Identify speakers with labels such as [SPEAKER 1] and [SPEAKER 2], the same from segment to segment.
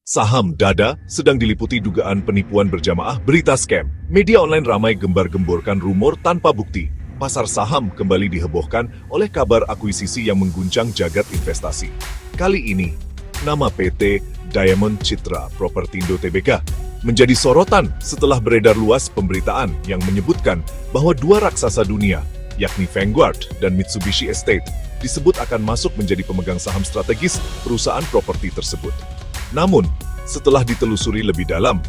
[SPEAKER 1] Saham Dada sedang diliputi dugaan penipuan berjamaah berita scam. Media online ramai gembar-gemborkan rumor tanpa bukti. Pasar saham kembali dihebohkan oleh kabar akuisisi yang mengguncang jagat investasi. Kali ini, nama PT Diamond Citra Propertindo Tbk menjadi sorotan setelah beredar luas pemberitaan yang menyebutkan bahwa dua raksasa dunia, yakni Vanguard dan Mitsubishi Estate, disebut akan masuk menjadi pemegang saham strategis perusahaan properti tersebut. Namun, setelah ditelusuri lebih dalam,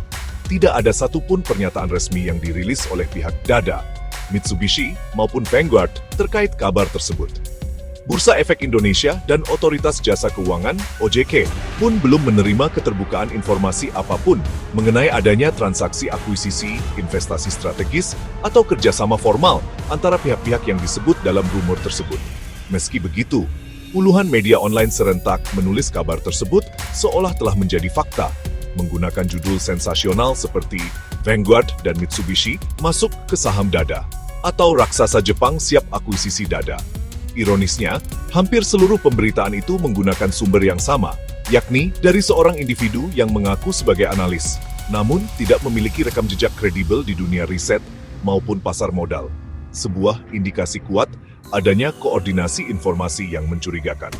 [SPEAKER 1] tidak ada satupun pernyataan resmi yang dirilis oleh pihak Dada, Mitsubishi, maupun Vanguard terkait kabar tersebut. Bursa Efek Indonesia dan Otoritas Jasa Keuangan (OJK) pun belum menerima keterbukaan informasi apapun mengenai adanya transaksi akuisisi, investasi strategis, atau kerjasama formal antara pihak-pihak yang disebut dalam rumor tersebut. Meski begitu, puluhan media online serentak menulis kabar tersebut seolah telah menjadi fakta, menggunakan judul sensasional seperti Vanguard dan Mitsubishi masuk ke saham Dada, atau raksasa Jepang siap akuisisi Dada. Ironisnya, hampir seluruh pemberitaan itu menggunakan sumber yang sama, yakni dari seorang individu yang mengaku sebagai analis, namun tidak memiliki rekam jejak kredibel di dunia riset maupun pasar modal. Sebuah indikasi kuat adanya koordinasi informasi yang mencurigakan.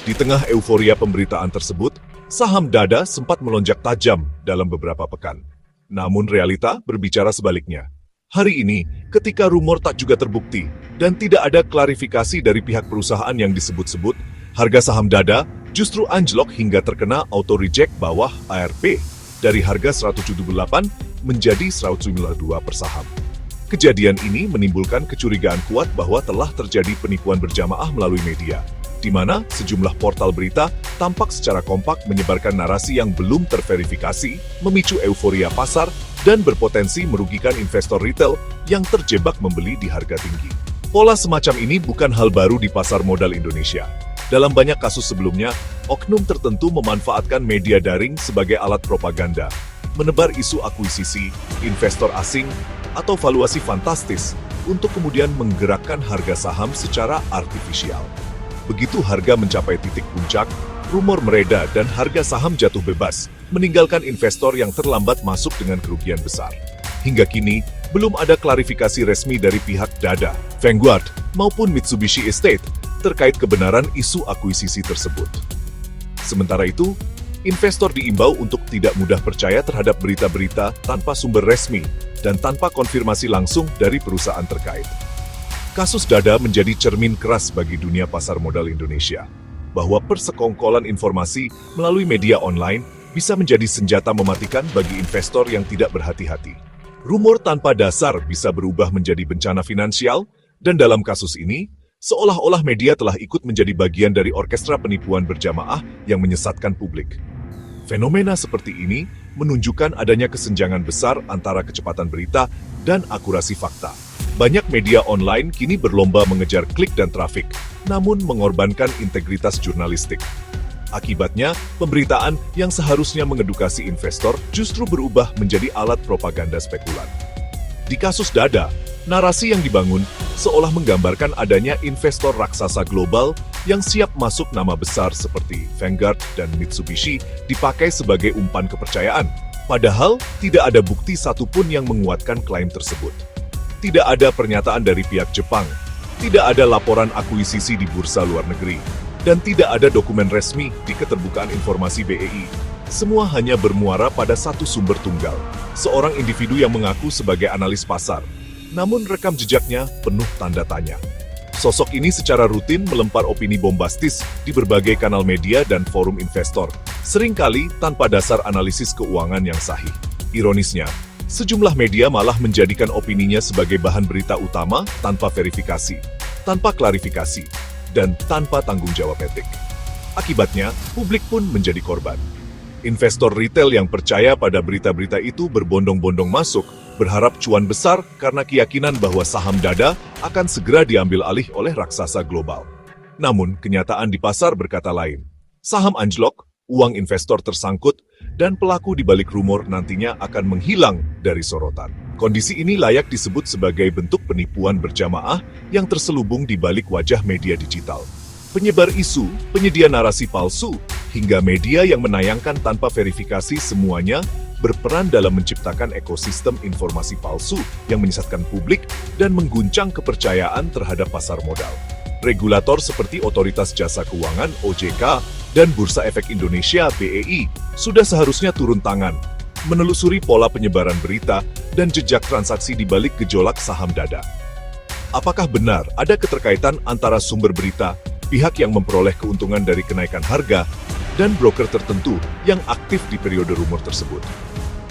[SPEAKER 1] Di tengah euforia pemberitaan tersebut, saham Dada sempat melonjak tajam dalam beberapa pekan. Namun realita berbicara sebaliknya. Hari ini, ketika rumor tak juga terbukti dan tidak ada klarifikasi dari pihak perusahaan yang disebut-sebut, harga saham Dada justru anjlok hingga terkena auto-reject bawah ARP dari harga 178 menjadi 192 per saham. Kejadian ini menimbulkan kecurigaan kuat bahwa telah terjadi penipuan berjamaah melalui media, di mana sejumlah portal berita tampak secara kompak menyebarkan narasi yang belum terverifikasi, memicu euforia pasar, dan berpotensi merugikan investor retail yang terjebak membeli di harga tinggi. Pola semacam ini bukan hal baru di pasar modal Indonesia. Dalam banyak kasus sebelumnya, oknum tertentu memanfaatkan media daring sebagai alat propaganda, menebar isu akuisisi, investor asing, atau valuasi fantastis untuk kemudian menggerakkan harga saham secara artifisial. Begitu harga mencapai titik puncak, rumor mereda dan harga saham jatuh bebas, meninggalkan investor yang terlambat masuk dengan kerugian besar. Hingga kini, belum ada klarifikasi resmi dari pihak Dada, Vanguard, maupun Mitsubishi Estate terkait kebenaran isu akuisisi tersebut. Sementara itu, investor diimbau untuk tidak mudah percaya terhadap berita-berita tanpa sumber resmi dan tanpa konfirmasi langsung dari perusahaan terkait. Kasus Dada menjadi cermin keras bagi dunia pasar modal Indonesia, bahwa persekongkolan informasi melalui media online bisa menjadi senjata mematikan bagi investor yang tidak berhati-hati. Rumor tanpa dasar bisa berubah menjadi bencana finansial, dan dalam kasus ini, seolah-olah media telah ikut menjadi bagian dari orkestra penipuan berjamaah yang menyesatkan publik. Fenomena seperti ini menunjukkan adanya kesenjangan besar antara kecepatan berita dan akurasi fakta. Banyak media online kini berlomba mengejar klik dan trafik, namun mengorbankan integritas jurnalistik. Akibatnya, pemberitaan yang seharusnya mengedukasi investor justru berubah menjadi alat propaganda spekulan. Di kasus Dada, narasi yang dibangun seolah menggambarkan adanya investor raksasa global yang siap masuk nama besar seperti Vanguard dan Mitsubishi dipakai sebagai umpan kepercayaan. Padahal, tidak ada bukti satupun yang menguatkan klaim tersebut. Tidak ada pernyataan dari pihak Jepang, tidak ada laporan akuisisi di bursa luar negeri, dan tidak ada dokumen resmi di keterbukaan informasi BEI. Semua hanya bermuara pada satu sumber tunggal, seorang individu yang mengaku sebagai analis pasar, namun rekam jejaknya penuh tanda tanya. Sosok ini secara rutin melempar opini bombastis di berbagai kanal media dan forum investor, seringkali tanpa dasar analisis keuangan yang sahih. Ironisnya, sejumlah media malah menjadikan opininya sebagai bahan berita utama tanpa verifikasi, tanpa klarifikasi, dan tanpa tanggung jawab etik. Akibatnya, publik pun menjadi korban. Investor retail yang percaya pada berita-berita itu berbondong-bondong masuk, berharap cuan besar karena keyakinan bahwa saham Dada akan segera diambil alih oleh raksasa global. Namun, kenyataan di pasar berkata lain. Saham anjlok, uang investor tersangkut, dan pelaku di balik rumor nantinya akan menghilang dari sorotan. Kondisi ini layak disebut sebagai bentuk penipuan berjamaah yang terselubung di balik wajah media digital. Penyebar isu, penyedia narasi palsu, hingga media yang menayangkan tanpa verifikasi semuanya berperan dalam menciptakan ekosistem informasi palsu yang menyesatkan publik dan mengguncang kepercayaan terhadap pasar modal. Regulator seperti Otoritas Jasa Keuangan (OJK) dan Bursa Efek Indonesia (BEI) sudah seharusnya turun tangan, menelusuri pola penyebaran berita dan jejak transaksi di balik gejolak saham dada. Apakah benar ada keterkaitan antara sumber berita, pihak yang memperoleh keuntungan dari kenaikan harga, dan broker tertentu yang aktif di periode rumor tersebut?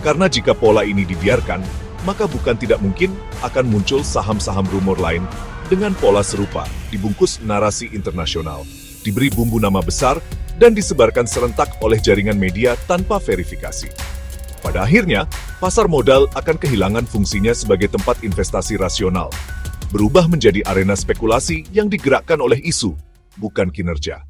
[SPEAKER 1] Karena jika pola ini dibiarkan, maka bukan tidak mungkin akan muncul saham-saham rumor lain dengan pola serupa, dibungkus narasi internasional, diberi bumbu nama besar, dan disebarkan serentak oleh jaringan media tanpa verifikasi. Pada akhirnya, pasar modal akan kehilangan fungsinya sebagai tempat investasi rasional, berubah menjadi arena spekulasi yang digerakkan oleh isu, bukan kinerja.